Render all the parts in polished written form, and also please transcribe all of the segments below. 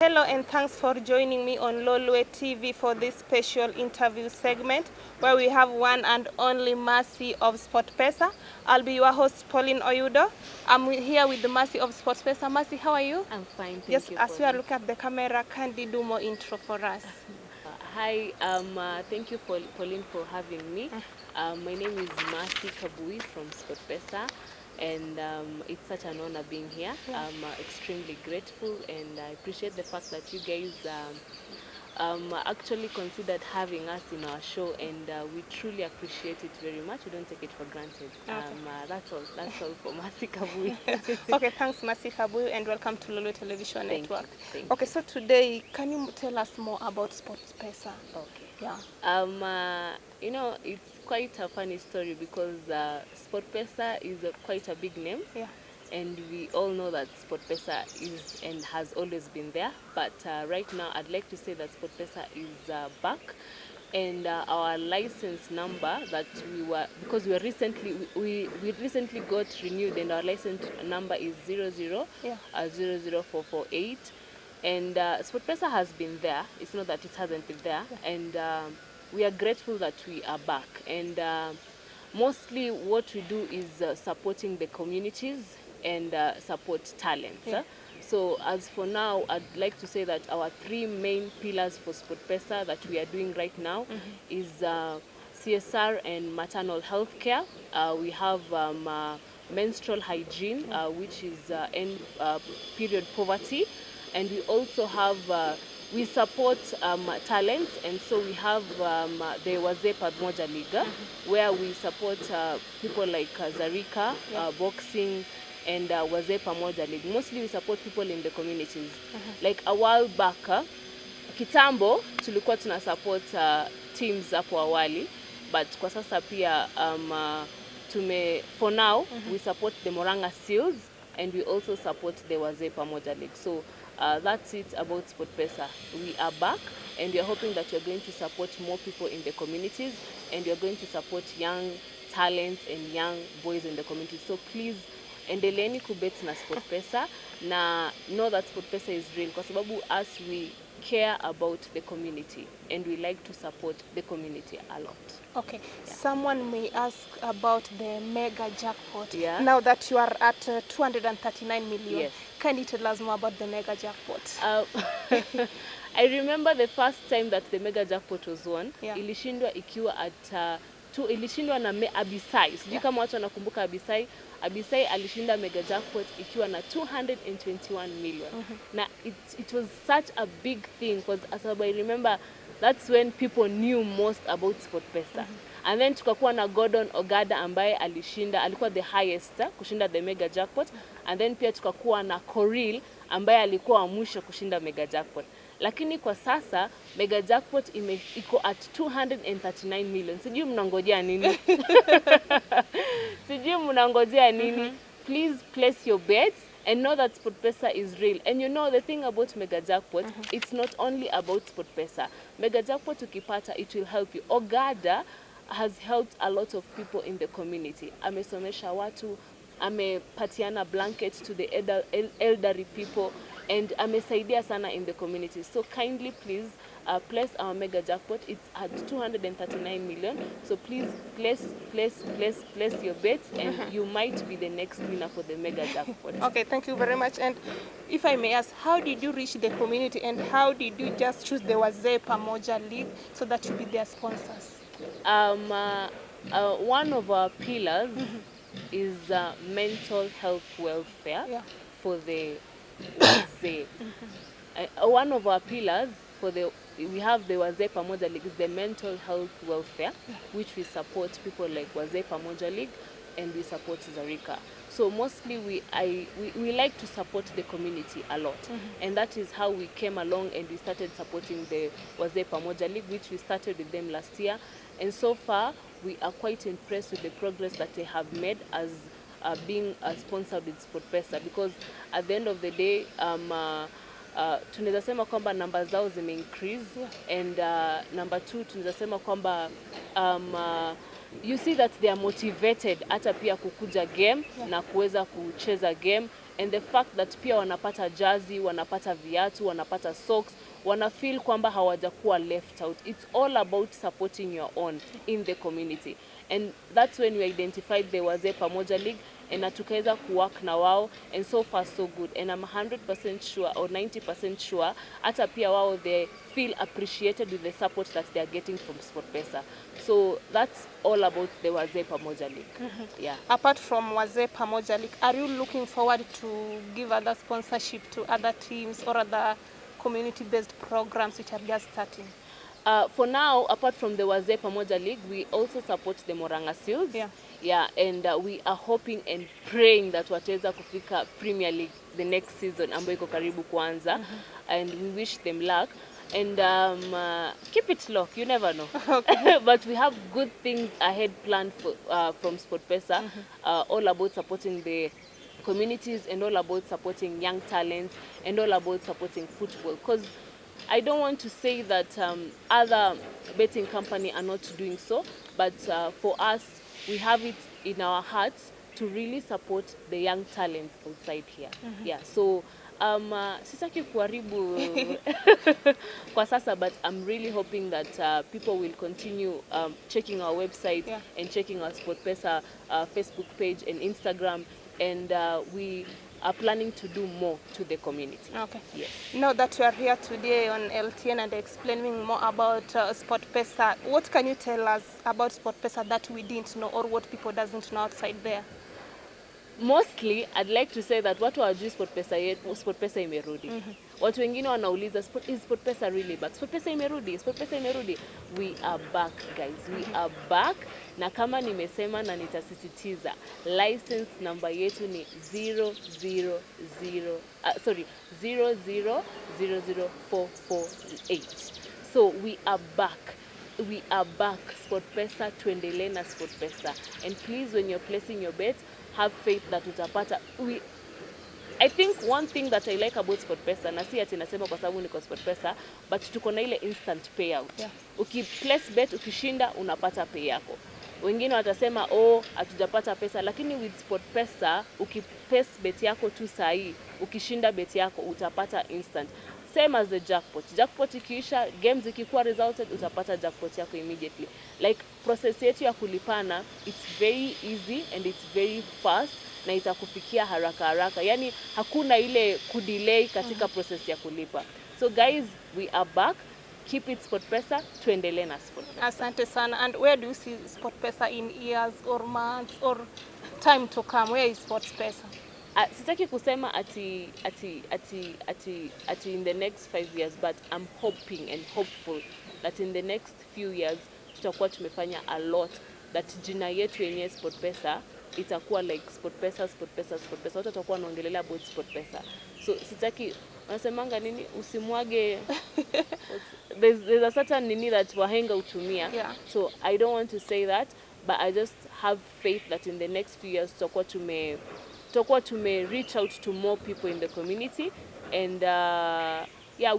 Hello and thanks for joining me on Lolwe TV for this special interview segment where we have one and only Mercy of SportPesa. I'll be your host, Pauline Oyudo. I'm here with the Mercy of SportPesa. Mercy, how are you? I'm fine, thank yes, you. Yes, as you are looking at the camera, can you do more intro for us? Hi, thank you, Pauline, for having me. My name is Mercy Kabui from SportPesa, and it's such an honor being here. I'm extremely grateful, and I appreciate the fact that you guys actually considered having us in our show, and we truly appreciate it very much. We don't take it for granted. Okay. That's all for Mercy Kabui. Okay, thanks Mercy Kabui, and welcome to Lolwe Television Thank Network. you. Okay, so today, can you tell us more about SportPesa? Okay. Yeah. You know, it's quite a funny story because SportPesa is quite a big name. Yeah. And we all know that SportPesa is and has always been there. But right now, I'd like to say that SportPesa is back. And our license number that because we recently got renewed, and our license number is 00448. And SportPesa has been there. It's not that it hasn't been there. Yeah. And we are grateful that we are back. And mostly what we do is supporting the communities and support talents. Yeah. So as for now, I'd like to say that our three main pillars for SportPesa that we are doing right now is CSR and maternal health care. We have menstrual hygiene, which is end period poverty. And we also have, we support talents, and so we have the Wazee Pamoja League, where we support people like Zarika, boxing, and Wazee Pamoja League. Mostly we support people in the communities. Like a while back, kitambo, tulikuwa tuna support teams hapo awali, but kwa sasa pia for now, we support the Moranga Seals, and we also support the Wazee Pamoja League. So that's it about SportPesa. We are back, and we are hoping that you're going to support more people in the communities, and you're going to support young talents and young boys in the community. So please, endeleeni kubet na SportPesa, na know that SportPesa is real, kwa sababu us, we care about the community, and we like to support the community a lot. Okay, someone may ask about the mega jackpot. Yeah. Now that you are at 239 million, yes. Can you tell us more about the mega jackpot? I remember the first time that the mega jackpot was won. Yeah. Ilishindwa ikiwa at ilishindwa na Abisai. Sijui kama watu wanakumbuka Abisai. Abisai alishinda mega jackpot ikiwa na 221 million. Na it was such a big thing, because as I remember, that's when people knew most about SportPesa. And then tukakuwa na Gordon Ogada ambaye alikuwa the highest kushinda the mega jackpot. And then pia tukakuwa na Koril ambaye alikuwa wa mwisho kushinda mega jackpot. Lakini kwa sasa mega jackpot iko at 239 million. Sijui mnangojea nini? Sijui mnangojea nini? Please place your bets and know that SportPesa is real. And you know the thing about mega jackpot, it's not only about SportPesa. Mega jackpot ukipata, it will help you. Ogada has helped a lot of people in the community. Amesomesha watu, amepatiana blankets to the elderly people, and amesaidia sana in the community. So kindly please place our mega jackpot. It's at 239 million. So please place your bets, and you might be the next winner for the mega jackpot. Okay, thank you very much. And if I may ask, how did you reach the community, and how did you just choose the Wazee Pamoja League so that you be their sponsors? One of our pillars is mental health welfare for the Wazee. One of our pillars we have the Wazee Pamoja League is the mental health welfare, which we support people like Wazee Pamoja League, and we support Zarika. So mostly we like to support the community a lot, and that is how we came along and we started supporting the Wazee Pamoja League, which we started with them last year. And so far, we are quite impressed with the progress that they have made as being sponsored with SportPesa, because at the end of the day, tunaweza sema kwamba namba zao zime increase, and number 2, tunaweza sema kwamba you see that they are motivated hata pia kukuja game na kuweza kucheza game, and the fact that pia wanapata jersey, wanapata viatu, wanapata socks, wana feel kwamba hawajakuwa left out. It's all about supporting your own in the community, and that's when we identified the Wazee Pamoja League, and tukaweza kuwork na wao, and so far so good, and I'm 100% sure or 90% sure hata pia wao they feel appreciated with the support that they are getting from SportPesa. So that's all about the Wazee Pamoja League. Yeah. Apart from Wazee Pamoja League, are you looking forward to give other sponsorship to other teams or other community-based programs which are just starting? For now, apart from the Wazee Pamoja League, we also support the Moranga Seals. Yeah, and we are hoping and praying that wataweza kufika Premier League the next season ambayo iko karibu kuanza, and we wish them luck. And keep it low, you never know. Okay. But we have good things ahead planned for, from SportPesa, all about supporting the communities and all about supporting young talents and all about supporting football. Because I don't want to say that other betting companies are not doing so, but for us, we have it in our hearts to really support the young talent outside here. Yeah, so sitaki kuharibu kwa sasa, but I'm really hoping that people will continue checking our website and checking our SportPesa Facebook page and Instagram, and we are planning to do more to the community. Okay. Yes. Now that you are here today on LTN and explaining more about SportPesa, what can you tell us about SportPesa that we didn't know or what people doesn't know outside there? Mostly, I'd like to say that watu hawajui SportPesa yetu, SportPesa imerudi. Watu wengine wanauliza, is SportPesa really back? SportPesa imerudi, SportPesa imerudi. We are back, guys. We are back. Na kama nimesema na nitasisitiza, license number yetu ni 0000448. So we are back. We are back. SportPesa, tuendelee na SportPesa. And please, when you're placing your bets, have faith that utapata. I think one thing that I like about SportPesa, na si ati nasema kwa sababu niko SportPesa, but tuko na ile instant payout. Ukiplace bet, ukishinda, unapata pay yako. Wengine watasema, hatujapata pesa, lakini with SportPesa, ukiplace bet yako tu sahi, ukishinda bet yako, utapata instant. Same as the jackpot. Jackpot ikiisha, games ikikuwa resulted, utapata jackpot yako immediately. Like, process yetu ya kulipana, it's very easy and it's very fast, na itakufikia haraka haraka. Yani, hakuna ile kudelay katika process ya kulipa. So guys, we are back. Keep it SportPesa, tuendelee na SportPesa. Asante sana. And where do you see SportPesa in years or months or time to come? Where is SportPesa? Sitaki kusema ati in the next 5 years, but I'm hoping and hopeful that in the next few years tutakuwa tumefanya a lot, that jina yetu yenye SportPesa itakuwa like SportPesa. Watu watakuwa wanaongelea about SportPesa. So sitaki, wanasemanga nini, usimwage there's a certain nini that wahenga utumia. So I don't want to say that, but I just have faith that in the next few years tutakuwa tume reach out to more people in the community, and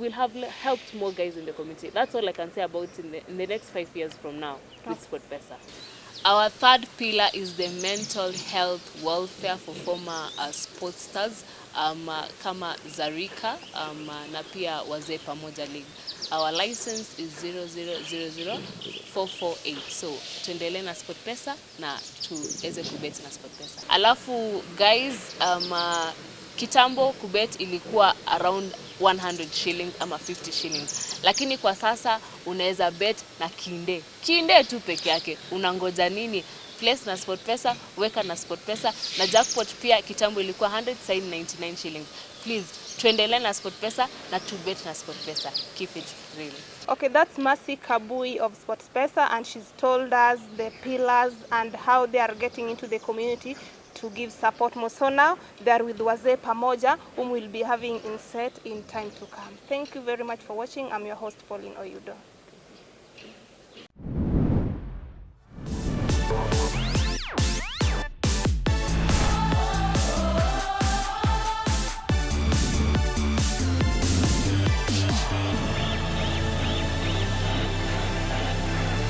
we'll have helped more guys in the community. That's all I can say about in the next 5 years from now with SportPesa. Our third pillar is the mental health welfare for former sports stars kama Zarika na pia Wazee Pamoja League. Our license is 0000448. So tuendelee na SportPesa na tuweze kubet na SportPesa. Alafu guys, kitambo kubet ilikuwa around 100 shillings ama 50 shillings. Lakini kwa sasa unaweza bet na kinde tu peke yake. Unangoja nini? Place na SportPesa, weka na SportPesa, na jackpot pia kitambo ilikuwa 100, sasa 99 shillings. Please, tuendelee na SportPesa na to bet na SportPesa. Keep it real. Okay, that's Mercy Kabui of SportPesa, and she's told us the pillars and how they are getting into the community to give support more. So now they are with Wazee Pamoja, whom we'll be having in set in time to come. Thank you very much for watching. I'm your host, Pauline Oyudo.